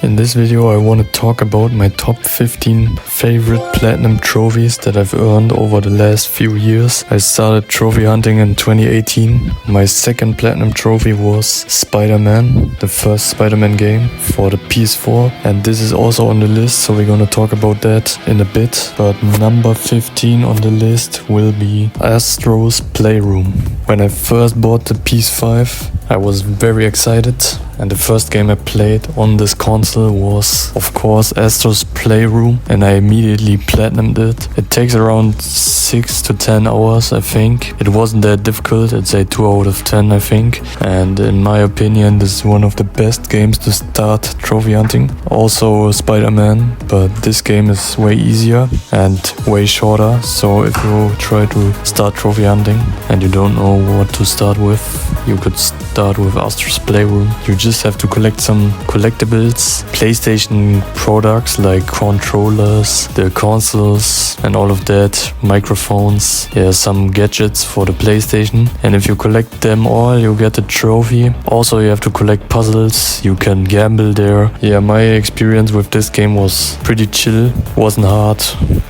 In this video I want to talk about my top 15 favorite platinum trophies that I've earned over the last few years. I started trophy hunting in 2018. My second platinum trophy was Spider-Man, the first Spider-Man game for the PS4, and this is also on the list, so we're gonna talk about that in a bit. But number 15 on the list will be Astro's Playroom. When I first bought the PS5, I was very excited, and the first game I played on this console was, of course, Astro's Playroom, and I immediately platinumed it. It takes around 6 to 10 hours, I think. It wasn't that difficult, I'd say 2 out of 10, I think. And in my opinion, this is one of the best games to start trophy hunting. Also Spider-Man, but this game is way easier and way shorter. So if you try to start trophy hunting and you don't know what to start with, you could start with Astro's Playroom. You just have to collect some collectibles, PlayStation products like controllers, the consoles and all of that, microphones, some gadgets for the PlayStation. And if you collect them all, you get a trophy. Also, you have to collect puzzles, you can gamble there. Yeah, my experience with this game was pretty chill, wasn't hard,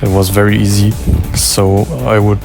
it was very easy. So I would,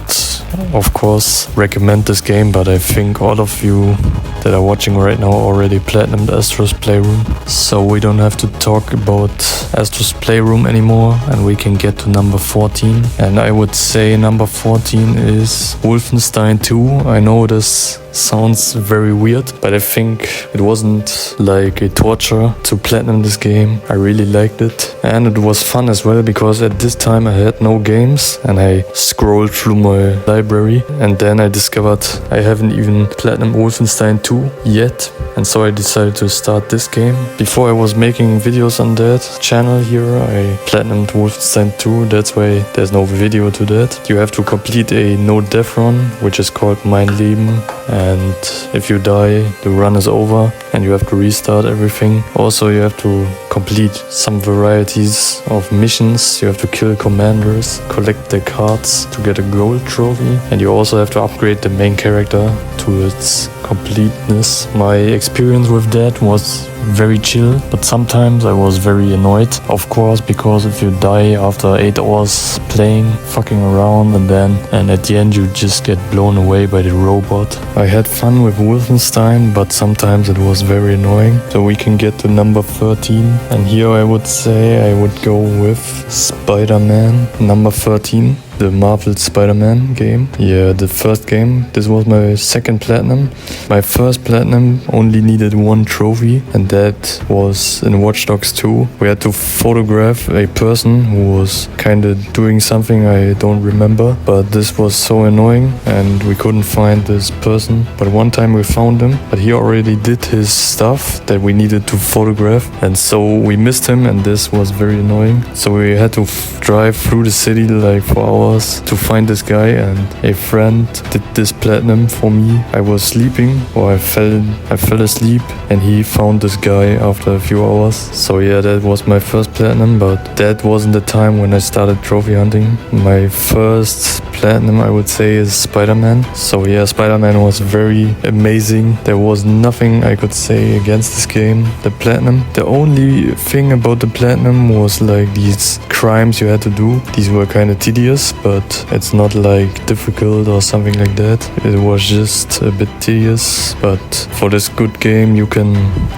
of course, recommend this game, but I think all of you that are watching right now already platinumed Astro's Playroom. So we don't have to talk about Astro's Playroom anymore, and we can get to number 14. And I would say number 14 is Wolfenstein II. I know this sounds very weird, but I think it wasn't like a torture to platinum this game. I really liked it, and it was fun as well, because at this time I had no games and I scrolled through my library, and then I discovered I haven't even platinumed Wolfenstein 2 yet, and so I decided to start this game. Before I was making videos on that channel here, I platinumed Wolfenstein 2, that's why there's no video to that. You have to complete a no-death run, which is called Mein Leben, and if you die, the run is over and you have to restart everything. Also, you have to complete some varieties of missions. You have to kill commanders, collect their cards to get a gold trophy, and you also have to upgrade the main character to its completeness. My experience with that was very chill, but sometimes I was very annoyed, of course, because if you die after 8 hours playing, fucking around, and at the end you just get blown away by the robot. I had fun with Wolfenstein, but sometimes it was very annoying. So we can get to number 13, and here I would say I would go with Spider-Man, number 13. The Marvel Spider-Man game. Yeah, the first game. This was my second platinum. My first platinum only needed one trophy, and that was in Watch Dogs 2. We had to photograph a person who was kind of doing something I don't remember, but this was so annoying and we couldn't find this person. But one time we found him, but he already did his stuff that we needed to photograph, and so we missed him, and this was very annoying. So we had to drive through the city like for hours to find this guy, and a friend did this platinum for me. I was sleeping, or I fell asleep, and he found this guy after a few hours. So yeah, that was my first platinum, but that wasn't the time when I started trophy hunting. My first platinum, I would say, is Spider-Man. So yeah, Spider-Man was very amazing. There was nothing I could say against this game. The platinum, the only thing about the platinum was like these crimes you had to do. These were kind of tedious, but it's not like difficult or something like that. It was just a bit tedious, but for this good game you can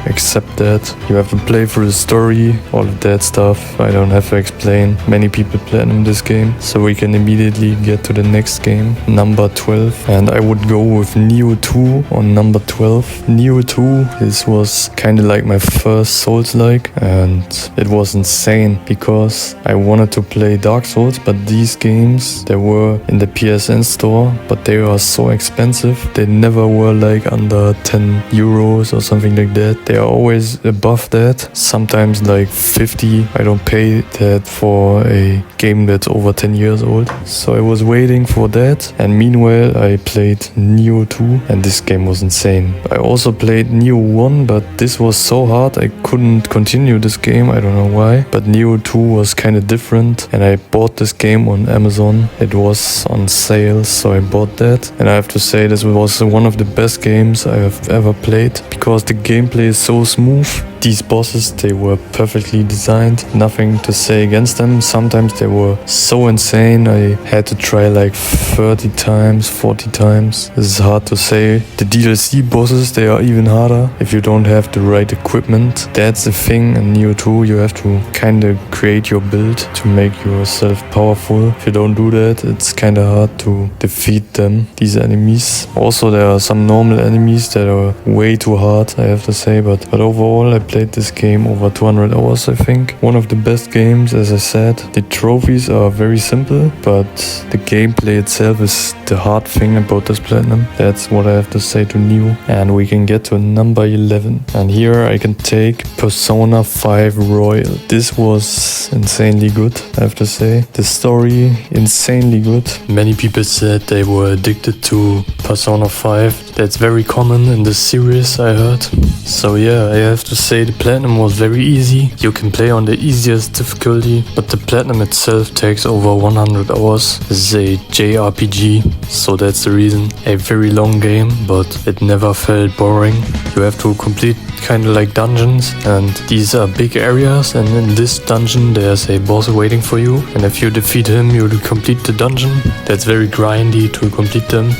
accept that. You have to play through the story, all of that stuff. I don't have to explain. Many people platinum this game, so we can immediately get to the next game, number 12, and I would go with Nioh 2 on number 12. Nioh 2, this was kind of like my first Souls-like, and it was insane because I wanted to play Dark Souls, but these games, they were in the PSN store, but they are so expensive. They never were like under 10 euros or something like that. They are always above that, sometimes like 50. I don't pay that for a game that's over 10 years old. So I was waiting for that, and meanwhile I played Nioh 2, and this game was insane. I also played Nioh 1, but this was so hard I couldn't continue this game. I don't know why, but Nioh 2 was kind of different, and I bought this game on Amazon. It was on sale, so I bought that, and I have to say this was one of the best games I have ever played, because the gameplay is so smooth. these bosses, they were perfectly designed, nothing to say against them. Sometimes they were so insane, I had to try like 30 times, 40 times. This is hard to say. The DLC bosses, they are even harder if you don't have the right equipment. That's the thing in Nioh 2, you have to kinda create your build to make yourself powerful. If you don't do that, it's kinda hard to defeat them, these enemies. Also, there are some normal enemies that are way too hard, I have to say, but overall I played this game over 200 hours, I think. One of the best games, as I said. The trophies are very simple, but the gameplay itself is the hard thing about this platinum. That's what I have to say to Nioh. And we can get to number 11. And here I can take Persona 5 Royal. This was insanely good, I have to say. The story, insanely good. Many people said they were addicted to Persona 5. That's very common in this series, I heard. So yeah, I have to say the platinum was very easy. You can play on the easiest difficulty, but the platinum itself takes over 100 hours. This is a JRPG, so that's the reason. A very long game, but it never felt boring. You have to complete kind of like dungeons, and these are big areas, and in this dungeon there's a boss waiting for you, and if you defeat him you will complete the dungeon. That's very grindy to complete them.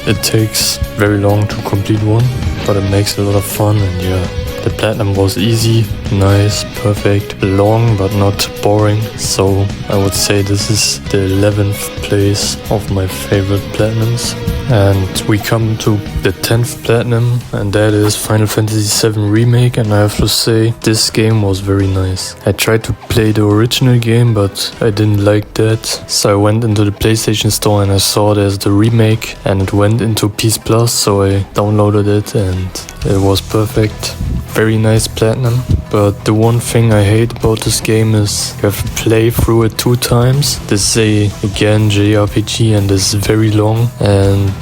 It takes very long to complete one, but it makes a lot of fun. And yeah, the platinum was easy, nice, perfect, long but not boring. So I would say this is the 11th place of my favorite platinums. And we come to the 10th platinum, and that is Final Fantasy VII Remake, and I have to say this game was very nice. I tried to play the original game, but I didn't like that, so I went into the PlayStation Store and I saw there's the remake, and it went into PS Plus, so I downloaded it and it was perfect. Very nice platinum, but the one thing I hate about this game is you have to play through it 2 times. This is again JRPG, and this is very long, and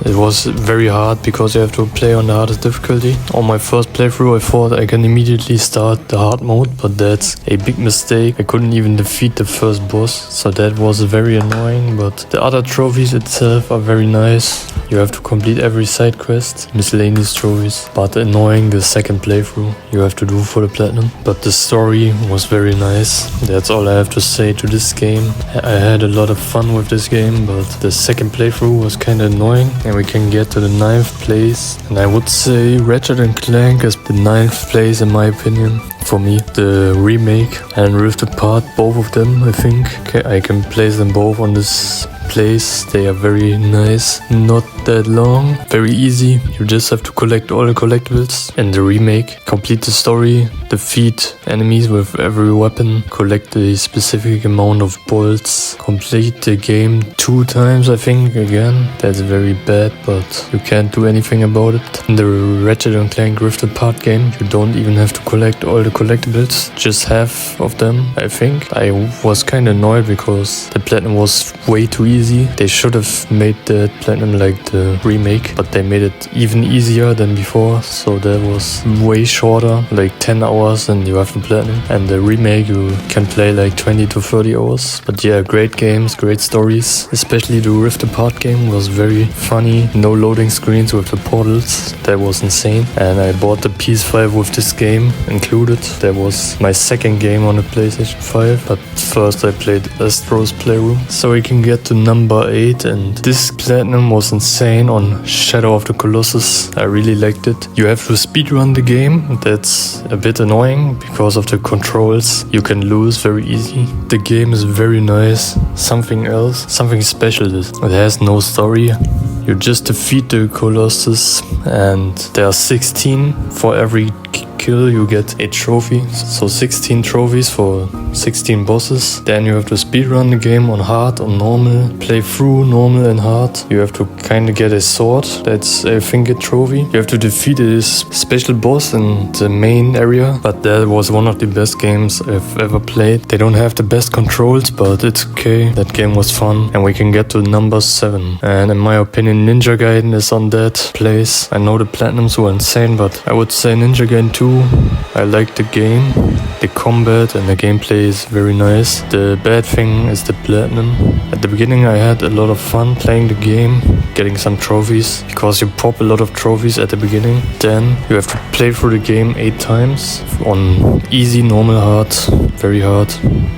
it was very hard because you have to play on the hardest difficulty. On my first playthrough I thought I can immediately start the hard mode, but that's a big mistake. I couldn't even defeat the first boss, so that was very annoying. But the other trophies itself are very nice. You have to complete every side quest, miscellaneous trophies, but annoying the second playthrough you have to do for the platinum. But the story was very nice. That's all I have to say to this game. I had a lot of fun with this game, but the second playthrough was kinda annoying. And we can get to the 9th place, and I would say Ratchet Clank is the 9th place in my opinion. For me, the remake and Rift Apart, both of them, I think. I can place them both on this place. They are very nice, not that long, very easy. You just have to collect all the collectibles. In the remake, complete the story, defeat enemies with every weapon, collect a specific amount of bolts, complete the game 2 times, I think, again. That's very bad, but you can't do anything about it. In the Ratchet & Clank Rift Apart game, you don't even have to collect all the collectibles, just half of them, I think. I was kind of annoyed because the platinum was way too easy. They should have made the platinum like the remake, but they made it even easier than before, so that was way shorter, like 10 hours and you have the platinum. And the remake you can play like 20 to 30 hours. But yeah, great games, great stories. Especially the Rift Apart game was very funny. No loading screens with the portals, that was insane. And I bought the PS5 with this game included. That was my second game on the PlayStation 5, but first I played Astro's Playroom. So we can get to number 8, and this platinum was insane on Shadow of the Colossus. I really liked it. You have to speedrun the game. That's a bit annoying because of the controls. You can lose very easy. The game is very nice. Something else, something special is it has no story. You just defeat the Colossus, and there are 16 for every kill you get a trophy, so 16 trophies for 16 bosses. Then you have to speedrun the game on hard, on normal, play through normal and hard. You have to kind of get a sword, that's I think a trophy. You have to defeat a special boss in the main area, but that was one of the best games I've ever played. They don't have the best controls, but it's okay. That game was fun. And we can get to number 7, and in my opinion Ninja Gaiden is on that place. I know the platinums were insane, but I would say Ninja Gaiden 2 2, I like the game. The combat and the gameplay is very nice. The bad thing is the platinum. At the beginning I had a lot of fun playing the game, getting some trophies, because you pop a lot of trophies at the beginning. Then you have to play through the game 8 times on easy, normal, hard, very hard.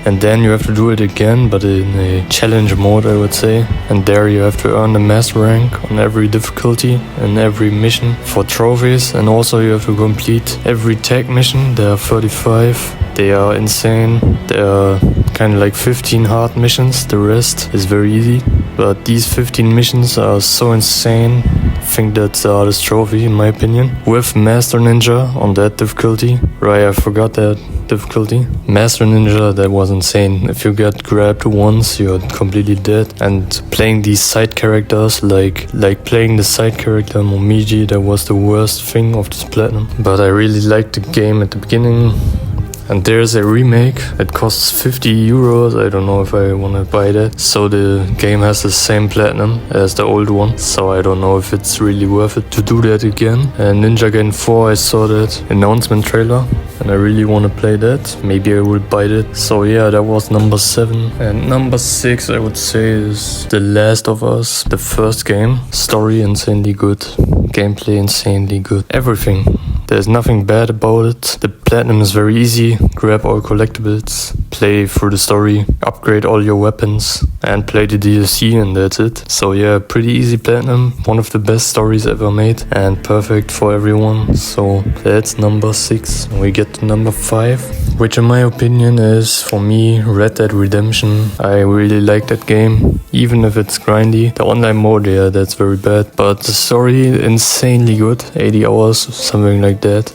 And then you have to do it again, but in a challenge mode, I would say. And there you have to earn the master rank on every difficulty and every mission for trophies. And also you have to complete every tag mission. There are 35. They are insane. There are kind of like 15 hard missions. The rest is very easy. But these 15 missions are so insane. I think that's the hardest trophy in my opinion. With Master Ninja on that difficulty. Right, I forgot that difficulty. Master Ninja, that was insane. If you get grabbed once, you're completely dead. And playing these side characters, like playing the side character Momiji, that was the worst thing of this platinum. But I really liked the game at the beginning. And there's a remake. It costs 50 euros. I don't know if I want to buy that. So the game has the same platinum as the old one. So I don't know if it's really worth it to do that again. And Ninja Gaiden 4, I saw that announcement trailer. And I really want to play that. Maybe I will buy it. So yeah, that was number 7. And number 6, I would say, is The Last of Us. The first game. Story insanely good. Gameplay insanely good. Everything. There's nothing bad about it. The platinum is very easy. Grab all collectibles, play through the story, upgrade all your weapons, and play the DLC, and that's it. So yeah, pretty easy platinum. One of the best stories ever made and perfect for everyone. So that's number 6. We get to number 5, which in my opinion is, for me, Red Dead Redemption. I really like that game, even if it's grindy. The online mode, yeah, that's very bad. But the story, insanely good. 80 hours, something like that.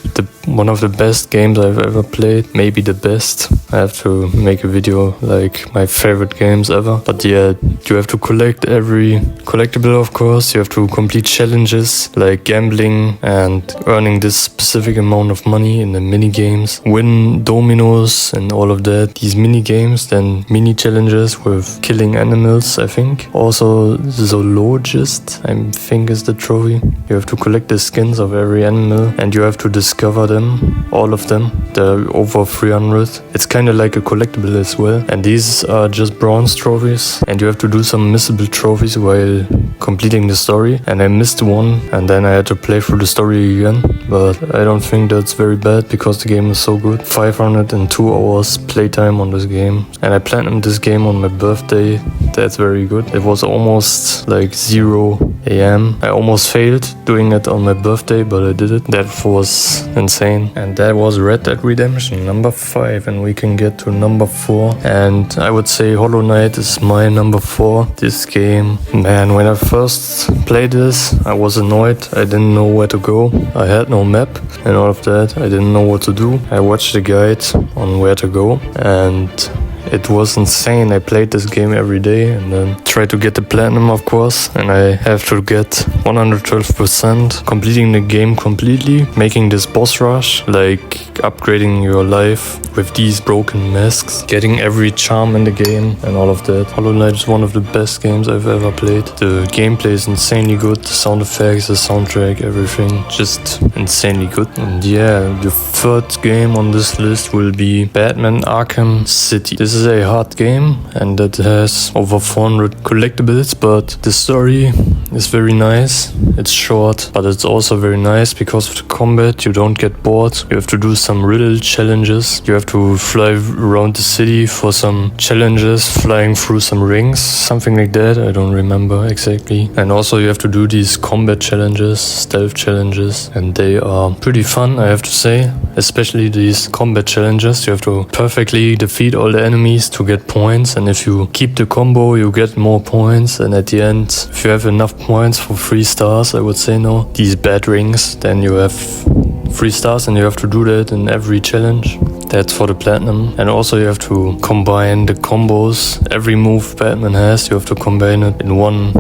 One of the best games I've ever played, maybe the best. I have to make a video like my favorite games ever. But yeah, you have to collect every collectible, of course. You have to complete challenges like gambling and earning this specific amount of money in the mini games, win dominoes and all of that. These mini games, then mini challenges with killing animals, I think. Also zoologist, I think, is the trophy. You have to collect the skins of every animal and you have to discover them, all of them. There are over 300. It's kind of like a collectible as well. And these are just bronze trophies. And you have to do some missable trophies while completing the story. And I missed one. And then I had to play through the story again. But I don't think that's very bad because the game is so good. 502 hours playtime on this game. And I platinumed this game on my birthday. That's very good. It was almost like 0 AM. I almost failed doing it on my birthday, but I did it. That was insane. And that was Red Dead Redemption, number 5. And we can get to number 4. And I would say Hollow Knight is my number 4. This game, man, when I first played this, I was annoyed. I didn't know where to go. I had no map and all of that. I didn't know what to do. I watched the guide on where to go and it was insane. I played this game every day and then tried to get the platinum, of course. And I have to get 112%, completing the game completely, making this boss rush, like upgrading your life with these broken masks, getting every charm in the game and all of that. Hollow Knight is one of the best games I've ever played. The gameplay is insanely good, the sound effects, the soundtrack, everything, just insanely good. And yeah, the third game on this list will be Batman Arkham City. This is a hard game and it has over 400 collectibles, but the story is very nice. It's short, but it's also very nice because of the combat. You don't get bored. You have to do some riddle challenges. You have to fly around the city for some challenges, flying through some rings, something like that. I don't remember exactly. And also you have to do these combat challenges, stealth challenges, and they are pretty fun, I have to say. Especially these combat challenges. You have to perfectly defeat all the enemies to get points, and if you keep the combo you get more points, and at the end if you have enough points for 3 stars, I would say now, these bad rings, then you have 3 stars and you have to do that in every challenge. That's for the platinum. And also you have to combine the combos. Every move Batman has, you have to combine it in one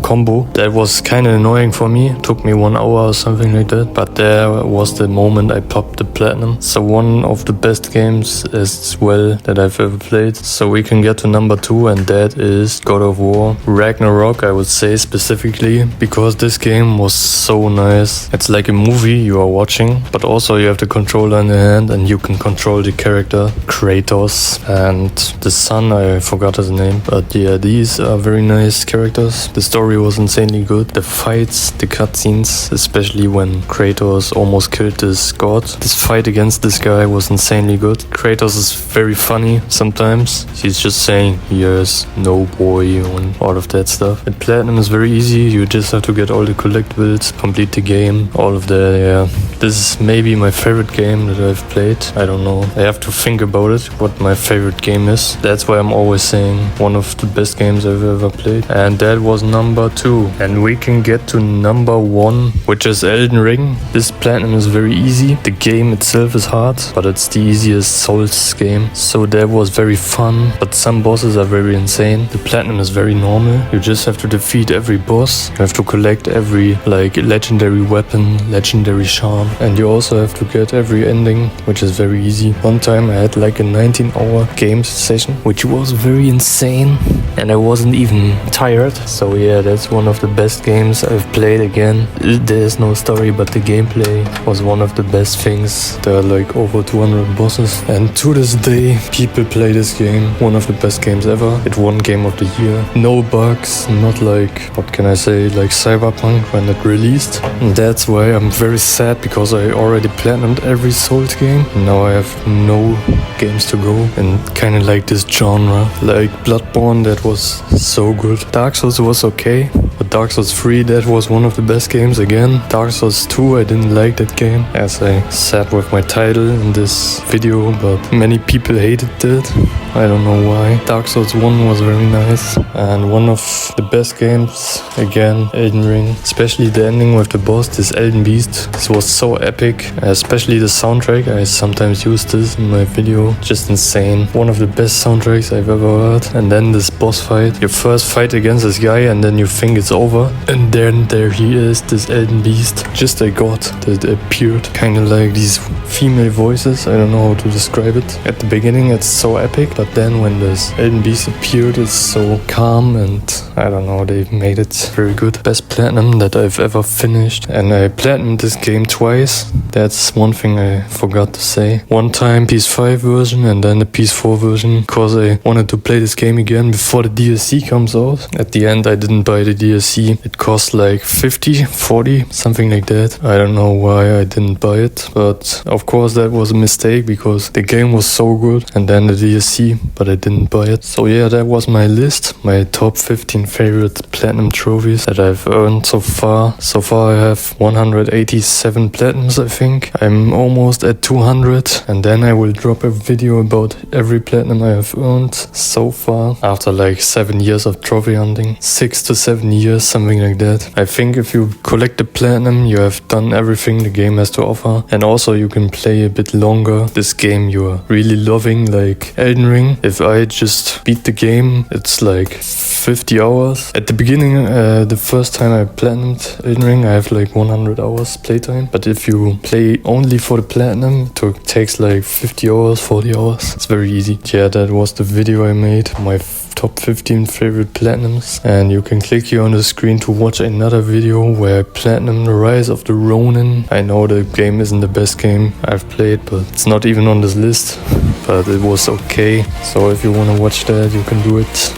combo. That was kind of annoying for me. It took me 1 hour or something like that. But there was the moment I popped the platinum. So one of the best games as well that I've ever played. So we can get to number 2, and that is God of War Ragnarok, I would say specifically, because this game was so nice. It's like a movie you are watching, but also you have the controller in the hand and you can control the character Kratos and the son, I forgot his name, but yeah, these are very nice characters. The story was insanely good. The fights, the cutscenes, especially when Kratos almost killed this god. This fight against this guy was insanely good. Kratos is very funny sometimes. He's just saying yes, no boy, and all of that stuff. And platinum is very easy. You just have to get all the collectibles, complete the game, all of that. Yeah, this is maybe my favorite game that I've played. I don't know. I have to think about it, what my favorite game is. That's why I'm always saying one of the best games I've ever played. And that was number 2. And we can get to number 1, which is Elden Ring. This platinum is very easy. The game itself is hard, but it's the easiest Souls game. So that was very fun, but some bosses are very insane. The platinum is very normal. You just have to defeat every boss. You have to collect every like legendary weapon, legendary charm, and you also have to get every ending, which is very easy. One time I had like a 19-hour game session, which was very insane, and I wasn't even tired. So yeah, that's one of the best games I've played again. There's no story, but the gameplay was one of the best things. There are like over 200 bosses, and to this day people play this game. One of the best games ever. It won Game of the Year. No bugs, not like, what can I say, like Cyberpunk when it released. And that's why I'm very sad, because I already platinumed every Souls game. Now I have no games to go, and kind of like this genre. Like Bloodborne, that was so good. Dark Souls was okay, but Dark Souls 3, that was one of the best games again. Dark Souls 2, I didn't like that game, as I said with my title in this video, but many people hated it. I don't know why. Dark Souls 1 was very nice, and one of the best games, again, Elden Ring. Especially the ending with the boss, this Elden Beast. This was so epic, especially the soundtrack. I sometimes use this in my video. Just insane. One of the best soundtracks I've ever heard. And then this boss fight. Your first fight against this guy, and then you think it's over. And then there he is, this Elden Beast. Just a god that appeared. Kind of like these female voices. I don't know how to describe it. At the beginning it's so epic, but then when this Elden Beast appeared, it's so calm, and I don't know, they've made it very good. Best platinum that I've ever finished. And I platinumed this game twice. That's one thing I forgot to say. One time PS5 version, and then the PS4 version, because I wanted to play this game again before the DLC comes out. At the end I didn't buy the DLC. It cost like 50, 40, something like that. I don't know why I didn't buy it, but of course that was a mistake, because the game was so good, and then the DLC, but I didn't buy it. So yeah, that was my list. My top 15 favorite platinum trophies that I've earned so far. So far I have 187 platinums, I think. I'm almost at 200, and then I will drop a video about every platinum I have earned so far, after like 7 years of trophy hunting. 6 to 7 years, something like that. I think if you collect the platinum, you have done everything the game has to offer, and also you can play a bit longer. This game you're really loving, like Elden Ring. If I just beat the game, it's like 50 hours. At the beginning, the first time I platinumed Elden Ring, I have like 100 hours playtime. But if you play only for the platinum, it takes like 50 hours, 40 hours. It's very easy. Yeah, that was the video I made. My top 15 favorite platinums, and you can click here on the screen to watch another video where I platinum The Rise of the Ronin. I know the game isn't the best game I've played, but it's not even on this list, but it was okay. So if you want to watch that, you can do it.